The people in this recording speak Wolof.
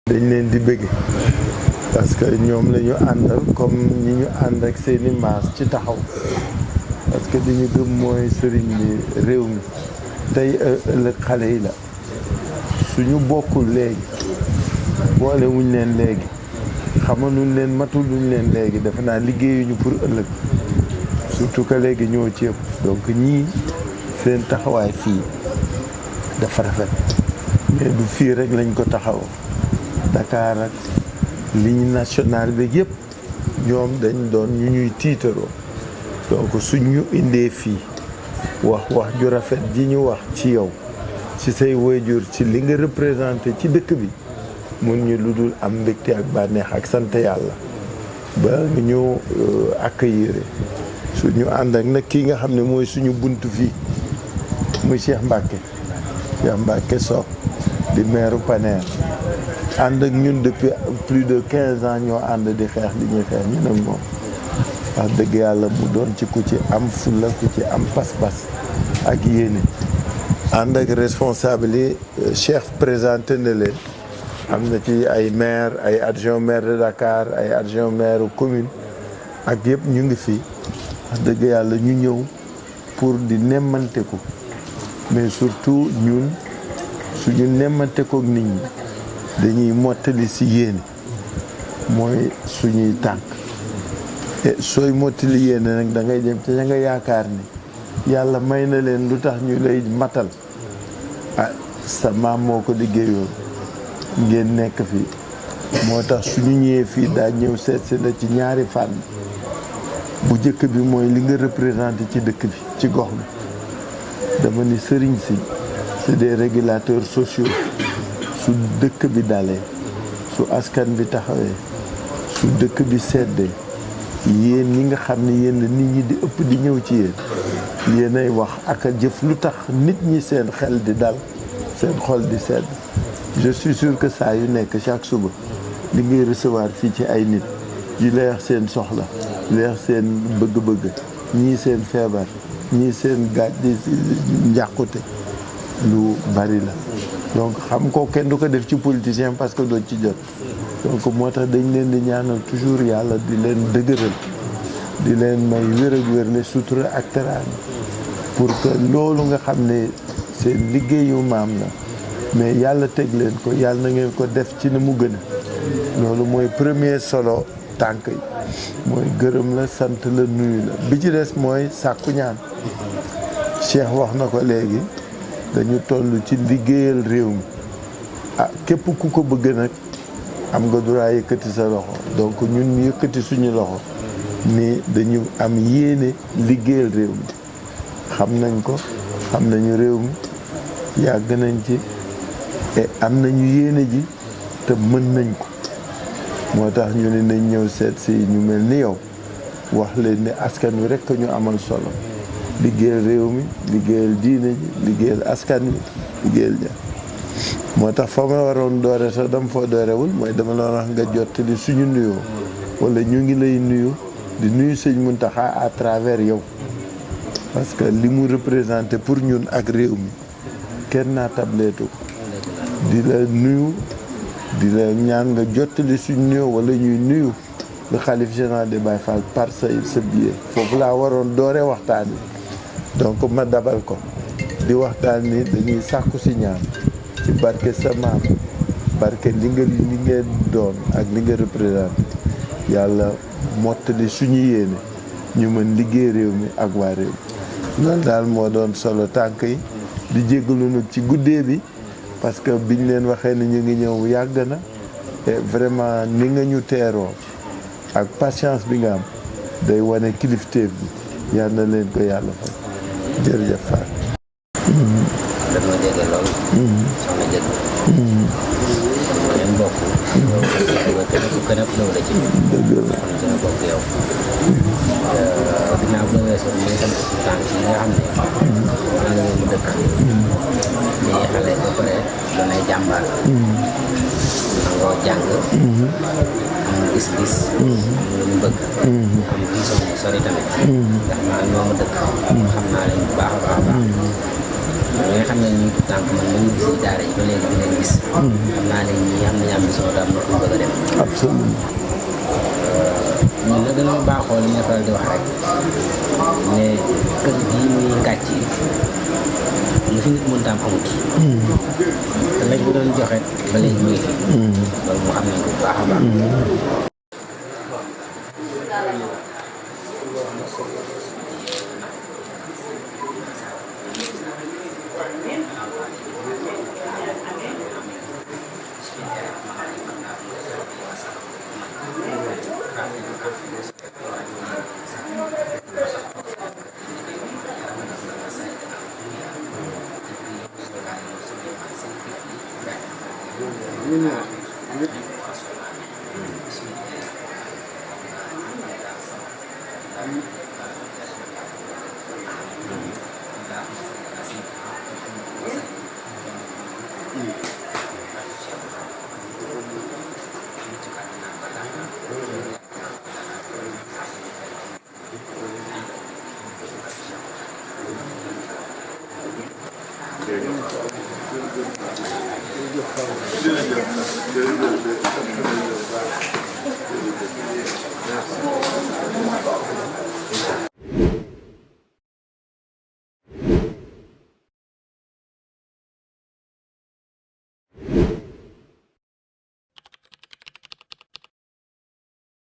dañ leen di bëgg parce que ñoom la ñu àndal comme ñi ñu ànd ak seeni maas ci taxaw parce que li ñu gëm mooy sëriñ bi réew mi tey ëllëg xale yi la suñu bokkul léegi boole wuñ leen léegi xamaluñ leen matul luñ leen léegi defe naa liggéeyuñu pour ëllëg surtout que léegi ñoo ci ëpp donc ñii seen taxawaay fii dafa rafet mais du fii rek lañ ko taxaw Dakar ak ligne nationale bi yëpp ñoom dañ doon ñu ñuy tiitaroo donc suñ ñu indee fii wax ju rafet ji ñu wax ci yow ci say waajur ci li nga représenté ci dëkk bi mun ñu lu dul am mbégte ak bànneex ak sant yàlla ba ñu accueillir suñu ànd ak nag kii nga xam ne mooy suñu bunt fii muy Cheikh Mbacké Sock di maire Paner ànd ak ñun depuis plus de 15 ans ñoo ànd di xeex li ñuy xeex ñu nag moom wax dëgg yàlla mu doon ci ku ci am fulla ku ci am pas-pas ak yéene ànd ak responsable yi Cheikh présenté na leen am na ci ay maire ay adjoint maire de Dakar ay adjoint maire commune ak yëpp ñu ngi fi wax dëgg yàlla ñu ñëw pour di nemmanteku mais surtout ñun suñu nemmantekook nit ñi dañuy mottali si yéene mooy suñuy tànk te sooy mottali yéene nag da ngay dem te nga yaakaar ni yàlla may na leen lu tax ñu lay matal ah sa maam moo ko liggéeyoon ngeen nekk fi moo tax suñu ñëwee fii daa ñëw seet si la ci ñaari fànn bu njëkk bi mooy li nga représenté ci dëkk bi ci gox bi dama ni sëriñ si c'est des régulateurs sociaux su dëkk bi dalee su askan bi taxawee su dëkk bi seddee yéen ñi nga xam ne yéen la nit ñi di ëpp di ñëw ci yéen ay wax ak a jëf lu tax nit ñi seen xel di dal seen xol di sedd je suis sûr que saa yu nekk chaque suba li ngay recevoir fii ci ay nit yu lay wax seen soxla lay wax seen bëgg-bëgg ñii seen feebar ñii seen gaaj di njàqute lu bari la donc xam ko kenn du ko def ci politicien parce que doo ci jot donc moo tax dañ leen di ñaanal toujours yàlla di leen dëgëral di leen may wér ak wér le sutura ak teraanga pour que loolu nga xam ne seen liggéeyu maam la mais yàlla teg leen ko yàlla na ngeen ko def ci ni mu gën a loolu mooy premier solo tànk yi mooy gërëm la sant la nuyu la bi ci des mooy sàkku ñaan Cheikh wax na ko léegi dañu toll ci liggéeyal réew mi ah képp ku ko bëgg nag am nga droit yëkkati sa loxo donc ñun ñu yëkkati suñu loxo ni dañu am yéene liggéeyal réew mi xam nañ ko xam nañu réew mi yàgg nañ ci te am nañu yéene ji te mën nañ ko moo tax ñu ne nañ ñëw seet si ñu mel ni yow wax leen ni askan wi rekk ñu amal solo liggéeyal réew mi liggéeyal diine ji liggéeyal askan wi liggéeyal ja moo tax fa ma waroon doore sax dama foo doorewul mooy dama la wax nga jottali suñu nuyoo wala ñu ngi lay nuyu di nuyu sëñ Muntaxa à travers yow parce que li mu représenté pour ñun ak réew mi kenn naa tableetu di la nuyu di la ñaan nga jottali suñu nuyoo wala ñuy nuyu le khalife général des Baye Fall par sa biais foofu laa waroon doore waxtaan wi donc ma dabal ko di waxtaan ni dañuy sàkku si ñaan ci barke sa maam barke li nga doon ak li nga représenté yàlla mottali suñu yéene ñu mën liggéey réew mi ak waa réew mi loolu daal moo doon solo tànk yi di jéggalu nag ci guddee bi parce que biñ leen waxee ni ñu ngi ñëw yàgg na et vraiment ni nga ñu teeroo ak patience bi nga am day wane kilifteef bi yal na leen ko yàlla fay jërëjëf Fall. dama dégg loolu. soxna Dieng. ngeen bokk. su kenn ëpp la ci. dëgg la kon dina bokk yow. ginnaaw bu la weesoo ñu ngi sant tànk yi nga xam ne. am na mu dëkk. di xale ba pare doon ay jàmbaar. nangoo jàng. am gis-gis. am lu ñu bëgg. am vision bu sori tamit. ndax maa ñoo ma dëkk. xam naa leen bu baax a baax a baax. ñi nga xam ne tànk man ma ñu gis ci daara yi ba léegi di leen gis. xam naa ne ñii am nañu ambition te am na fu mu bëgg a dem. absolument. ñun nag dañoo baaxoo li ñu faral di wax rek ne kër gii muy ngàcc yi lu fi nit mënta am amut. te lañ ko doon joxe ba léegi mu ngi fi. loolu moo xam nañ ko bu baax a baax. jërëjëf